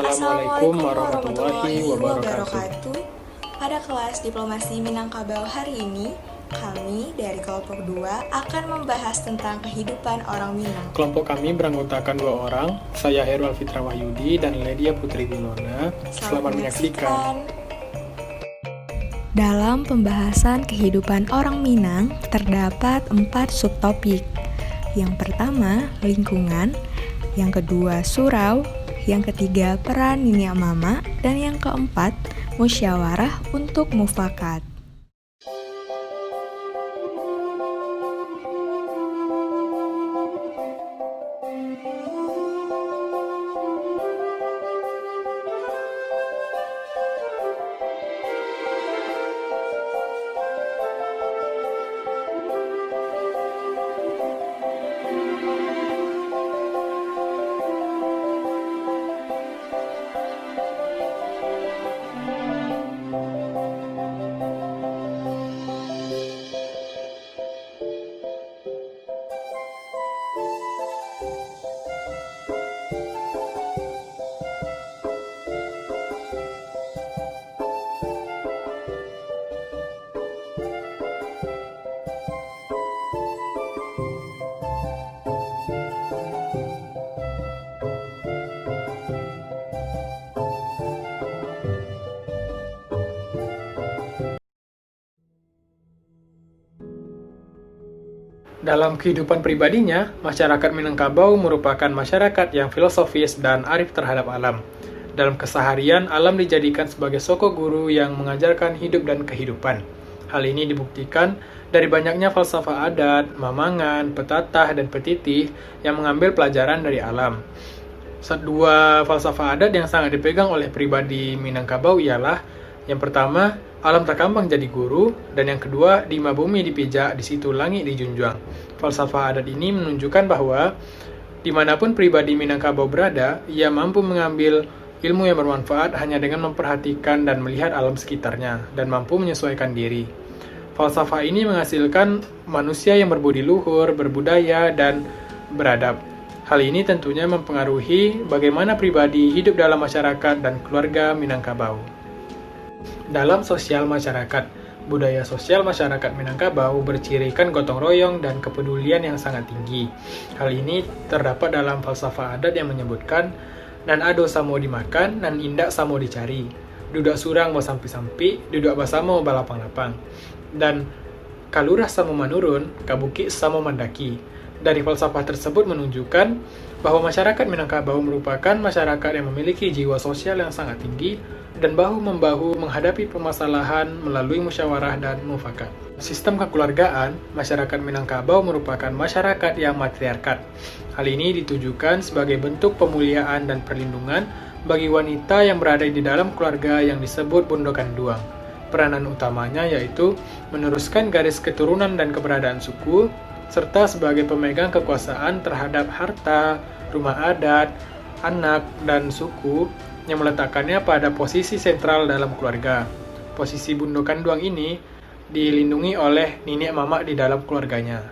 Assalamualaikum warahmatullahi wabarakatuh. wabarakatuh. Pada kelas Diplomasi Minangkabau hari ini, kami dari kelompok 2 akan membahas tentang kehidupan orang Minang. Kelompok kami beranggotakan 2 orang, saya Heru Alfitra Wahyudi dan Ledia Putri Wilona. Selamat menyaksikan. Dalam pembahasan kehidupan orang Minang, terdapat 4 subtopik. Yang pertama, lingkungan. Yang kedua, surau. Yang ketiga, peran Nini Mama. Dan yang keempat, musyawarah untuk mufakat. Dalam kehidupan pribadinya, masyarakat Minangkabau merupakan masyarakat yang filosofis dan arif terhadap alam. Dalam keseharian, alam dijadikan sebagai soko guru yang mengajarkan hidup dan kehidupan. Hal ini dibuktikan dari banyaknya falsafah adat, mamangan, petatah, dan petitih yang mengambil pelajaran dari alam. Dua falsafah adat yang sangat dipegang oleh pribadi Minangkabau ialah yang pertama, alam terkambang jadi guru, dan yang kedua, di bumi dipijak, di situ langit dijunjung. Falsafah adat ini menunjukkan bahwa dimanapun pribadi Minangkabau berada, ia mampu mengambil ilmu yang bermanfaat hanya dengan memperhatikan dan melihat alam sekitarnya, dan mampu menyesuaikan diri. Falsafah ini menghasilkan manusia yang berbudi luhur, berbudaya, dan beradab. Hal ini tentunya mempengaruhi bagaimana pribadi hidup dalam masyarakat dan keluarga Minangkabau. Dalam sosial masyarakat, budaya sosial masyarakat Minangkabau bercirikan gotong royong dan kepedulian yang sangat tinggi. Hal ini terdapat dalam falsafah adat yang menyebutkan, nan ado samo dimakan, nan indak samo dicari. Dudak surang mau sampi-sampi, dudak basamo balapang-lapang. Dan kalurah samo manurun, kabuki samo mandaki. Dari falsafah tersebut menunjukkan bahwa masyarakat Minangkabau merupakan masyarakat yang memiliki jiwa sosial yang sangat tinggi dan bahu-membahu menghadapi permasalahan melalui musyawarah dan mufakat. Sistem kekeluargaan, masyarakat Minangkabau merupakan masyarakat yang matriarkat. Hal ini ditujukan sebagai bentuk pemuliaan dan perlindungan bagi wanita yang berada di dalam keluarga yang disebut bundokan duang. Peranan utamanya yaitu meneruskan garis keturunan dan keberadaan suku, serta sebagai pemegang kekuasaan terhadap harta, rumah adat, anak, dan suku yang meletakkannya pada posisi sentral dalam keluarga. Posisi bundokan duang ini dilindungi oleh nenek mama di dalam keluarganya.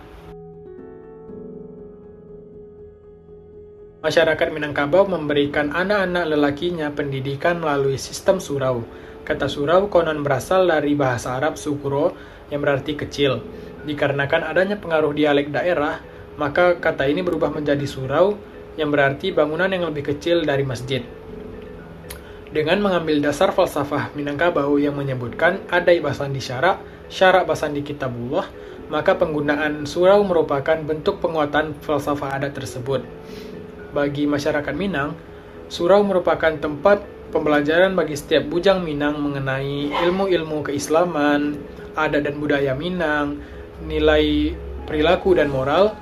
Masyarakat Minangkabau memberikan anak-anak lelakinya pendidikan melalui sistem surau. Kata surau konon berasal dari bahasa Arab sukuro yang berarti kecil. Dikarenakan adanya pengaruh dialek daerah, maka kata ini berubah menjadi surau yang berarti bangunan yang lebih kecil dari masjid. Dengan mengambil dasar falsafah Minangkabau yang menyebutkan adai basandi syarak basandi kitabullah, maka penggunaan surau merupakan bentuk penguatan falsafah adat tersebut. Bagi masyarakat Minang, surau merupakan tempat pembelajaran bagi setiap bujang Minang mengenai ilmu-ilmu keislaman, adat dan budaya Minang, nilai perilaku dan moral,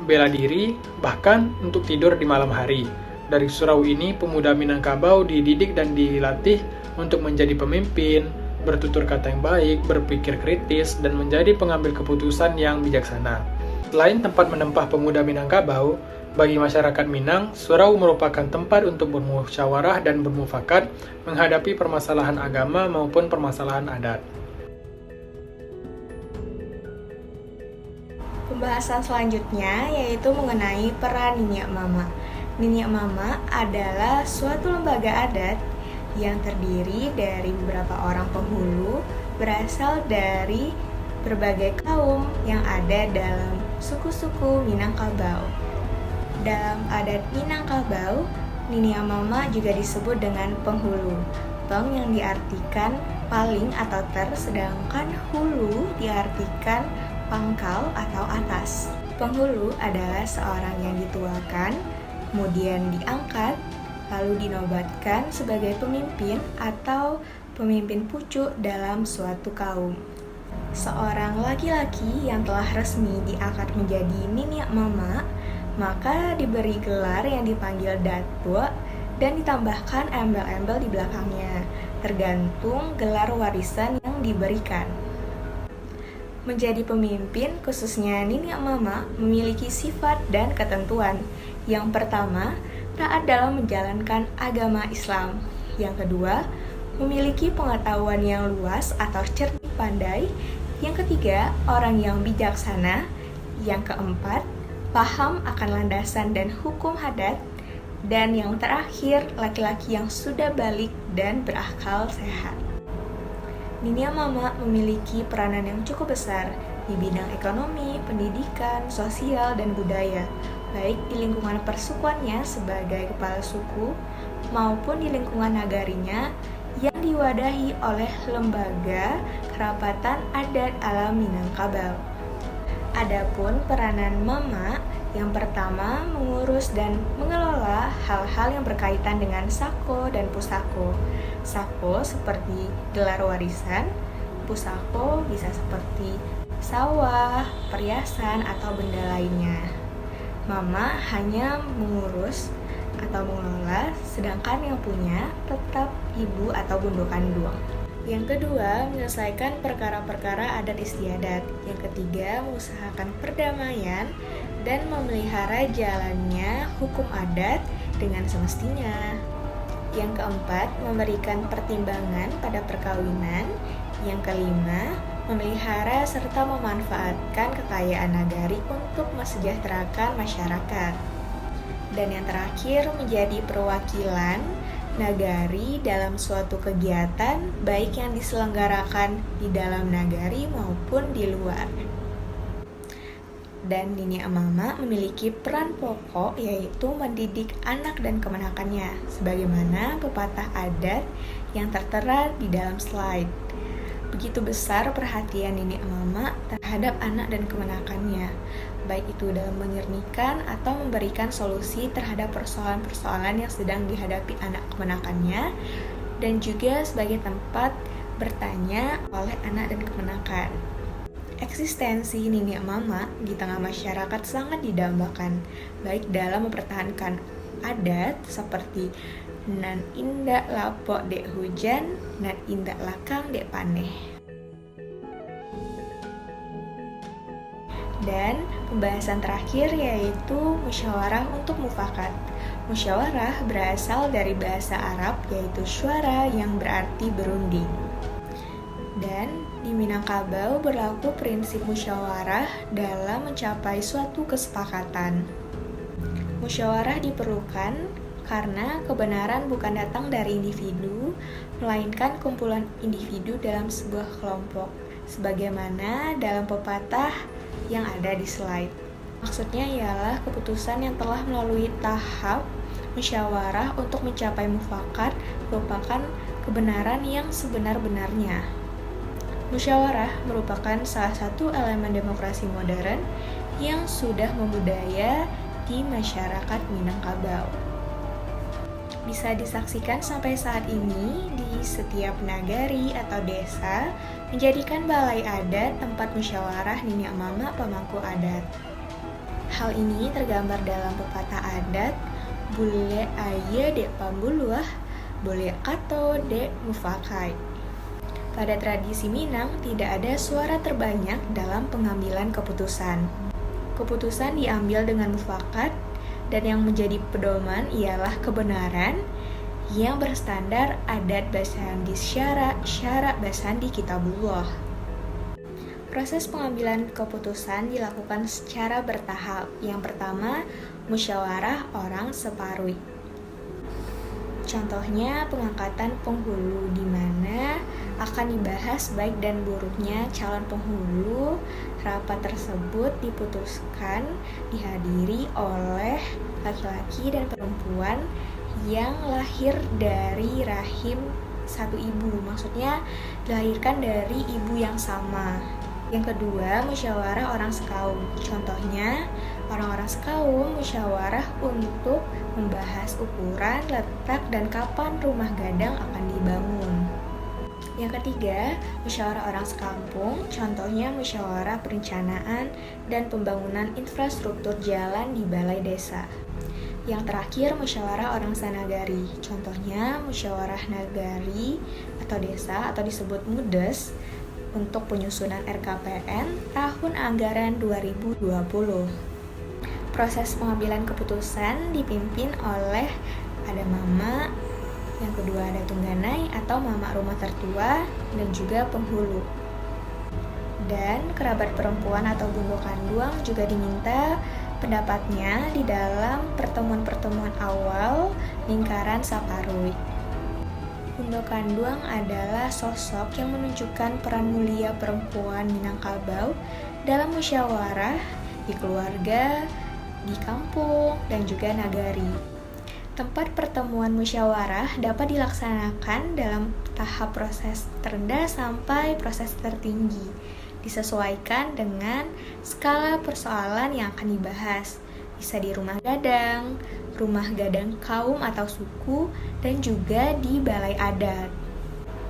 bela diri, bahkan untuk tidur di malam hari. Dari surau ini, pemuda Minangkabau dididik dan dilatih untuk menjadi pemimpin, bertutur kata yang baik, berpikir kritis, dan menjadi pengambil keputusan yang bijaksana. Selain tempat menempah pemuda Minangkabau, bagi masyarakat Minang, surau merupakan tempat untuk bermusyawarah dan bermufakat menghadapi permasalahan agama maupun permasalahan adat. Pembahasan selanjutnya yaitu mengenai peran Nini Mama. Nini Mama adalah suatu lembaga adat yang terdiri dari beberapa orang penghulu berasal dari berbagai kaum yang ada dalam suku-suku Minangkabau. Dalam adat Minangkabau, Nini Mama juga disebut dengan penghulu. Peng yang diartikan paling atau ter, sedangkan hulu diartikan pangkal atau atas. Penghulu adalah seorang yang dituakan, kemudian diangkat, lalu dinobatkan sebagai pemimpin atau pemimpin pucuk dalam suatu kaum. Seorang laki-laki yang telah resmi diangkat menjadi Nini Mama, maka diberi gelar yang dipanggil Datuk dan ditambahkan embel-embel di belakangnya, tergantung gelar warisan yang diberikan. Menjadi pemimpin, khususnya Nini Mama, memiliki sifat dan ketentuan. Yang pertama, taat dalam menjalankan agama Islam. Yang kedua, memiliki pengetahuan yang luas atau cerdik pandai. Yang ketiga, orang yang bijaksana. Yang keempat, paham akan landasan dan hukum adat. Dan yang terakhir, laki-laki yang sudah balik dan berakal sehat. Nini Mama memiliki peranan yang cukup besar di bidang ekonomi, pendidikan, sosial, dan budaya, baik di lingkungan persukuannya sebagai kepala suku maupun di lingkungan nagarinya yang diwadahi oleh Lembaga Kerapatan Adat Alam Minangkabau. Adapun peranan Mama, yang pertama mengurus dan mengelola hal-hal yang berkaitan dengan sako dan pusako. Sako seperti gelar warisan, pusako bisa seperti sawah, perhiasan, atau benda lainnya. Mama hanya mengurus atau mengelola, sedangkan yang punya tetap ibu atau gundukan doang. Yang kedua, menyelesaikan perkara-perkara adat istiadat. Yang ketiga, mengusahakan perdamaian dan memelihara jalannya hukum adat dengan semestinya. Yang keempat, memberikan pertimbangan pada perkawinan. Yang kelima, memelihara serta memanfaatkan kekayaan nagari untuk mesejahterakan masyarakat. Dan yang terakhir, menjadi perwakilan nagari dalam suatu kegiatan, baik yang diselenggarakan di dalam nagari maupun di luar. Dan Nini Mama memiliki peran pokok, yaitu mendidik anak dan kemenakannya, sebagaimana pepatah adat yang tertera di dalam slide. Begitu besar perhatian Nini Mama terhadap anak dan kemenakannya, baik itu dalam menyernikan atau memberikan solusi terhadap persoalan-persoalan yang sedang dihadapi anak kemenakannya, dan juga sebagai tempat bertanya oleh anak dan kemenakan. Eksistensi Nini Mama di tengah masyarakat sangat didambakan, baik dalam mempertahankan adat seperti nan indak lapok dek hujan, nan indak lakang dek paneh. Dan pembahasan terakhir yaitu musyawarah untuk mufakat. Musyawarah berasal dari bahasa Arab yaitu syuara yang berarti berunding. Dan di Minangkabau berlaku prinsip musyawarah dalam mencapai suatu kesepakatan. Musyawarah diperlukan karena kebenaran bukan datang dari individu, melainkan kumpulan individu dalam sebuah kelompok, sebagaimana dalam pepatah yang ada di slide. Maksudnya ialah keputusan yang telah melalui tahap musyawarah untuk mencapai mufakat merupakan kebenaran yang sebenar-benarnya. Musyawarah merupakan salah satu elemen demokrasi modern yang sudah membudaya di masyarakat Minangkabau. Bisa disaksikan sampai saat ini di setiap nagari atau desa menjadikan balai adat tempat musyawarah Nini Mama pemangku adat. Hal ini tergambar dalam pepatah adat, bule aye dek pambuluah, bule kato dek mufakai. Pada tradisi Minang, tidak ada suara terbanyak dalam pengambilan keputusan. Keputusan diambil dengan mufakat, dan yang menjadi pedoman ialah kebenaran yang berstandar adat basandi syara' basandi kitabullah. Proses pengambilan keputusan dilakukan secara bertahap. Yang pertama, musyawarah orang separuh. Contohnya pengangkatan penghulu, di mana akan dibahas baik dan buruknya calon penghulu. Rapat tersebut diputuskan dihadiri oleh laki-laki dan perempuan yang lahir dari rahim satu ibu, maksudnya dilahirkan dari ibu yang sama. Yang kedua, musyawarah orang sekaum. Contohnya, orang-orang sekaum musyawarah untuk membahas ukuran, letak, dan kapan rumah gadang akan dibangun. Yang ketiga, musyawarah orang sekampung. Contohnya musyawarah perencanaan dan pembangunan infrastruktur jalan di balai desa. Yang terakhir, musyawarah orang sanagari. Contohnya musyawarah nagari atau desa atau disebut mudes untuk penyusunan RKPN tahun anggaran 2020. Proses pengambilan keputusan dipimpin oleh ada mama, yang kedua ada tungganai atau mama rumah tertua, dan juga penghulu. Dan kerabat perempuan atau bundo kandung juga diminta pendapatnya di dalam pertemuan-pertemuan awal lingkaran Saparui. Bundo kandung adalah sosok yang menunjukkan peran mulia perempuan Minangkabau dalam musyawarah di keluarga, di kampung, dan juga nagari. Tempat pertemuan musyawarah dapat dilaksanakan dalam tahap proses terendah sampai proses tertinggi, disesuaikan dengan skala persoalan yang akan dibahas. Bisa di rumah gadang kaum atau suku, dan juga di balai adat.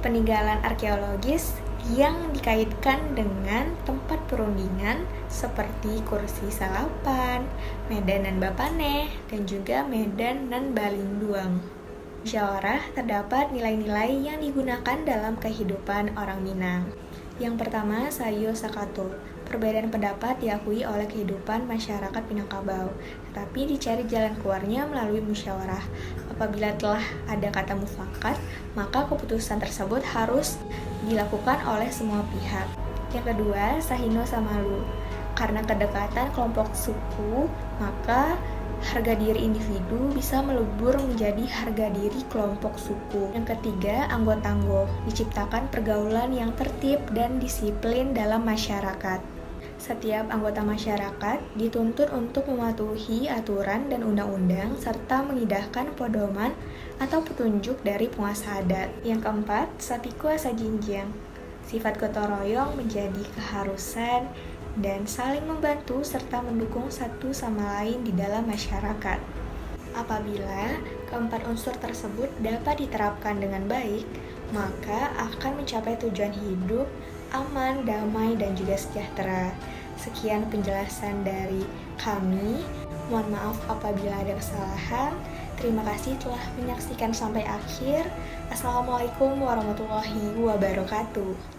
Peninggalan arkeologis yang dikaitkan dengan tempat perundingan seperti kursi salapan, medan nan bapaneh, dan juga medan nan balinduang. Musyawarah terdapat nilai-nilai yang digunakan dalam kehidupan orang Minang. Yang pertama, sayo sakato. Perbedaan pendapat diakui oleh kehidupan masyarakat Minangkabau, tetapi dicari jalan keluarnya melalui musyawarah. Apabila telah ada kata mufakat, maka keputusan tersebut harus dilakukan oleh semua pihak. Yang kedua, sahino samalu. Karena kedekatan kelompok suku, maka harga diri individu bisa melebur menjadi harga diri kelompok suku. Yang ketiga, anggotanggo. Diciptakan pergaulan yang tertib dan disiplin dalam masyarakat. Setiap anggota masyarakat dituntut untuk mematuhi aturan dan undang-undang serta mengindahkan pedoman atau petunjuk dari penguasa adat. Yang keempat, sapiku asa jinjang. Sifat gotong royong menjadi keharusan dan saling membantu serta mendukung satu sama lain di dalam masyarakat. Apabila keempat unsur tersebut dapat diterapkan dengan baik, maka akan mencapai tujuan hidup aman, damai, dan juga sejahtera. Sekian penjelasan dari kami. Mohon maaf apabila ada kesalahan. Terima kasih telah menyaksikan sampai akhir. Assalamualaikum warahmatullahi wabarakatuh.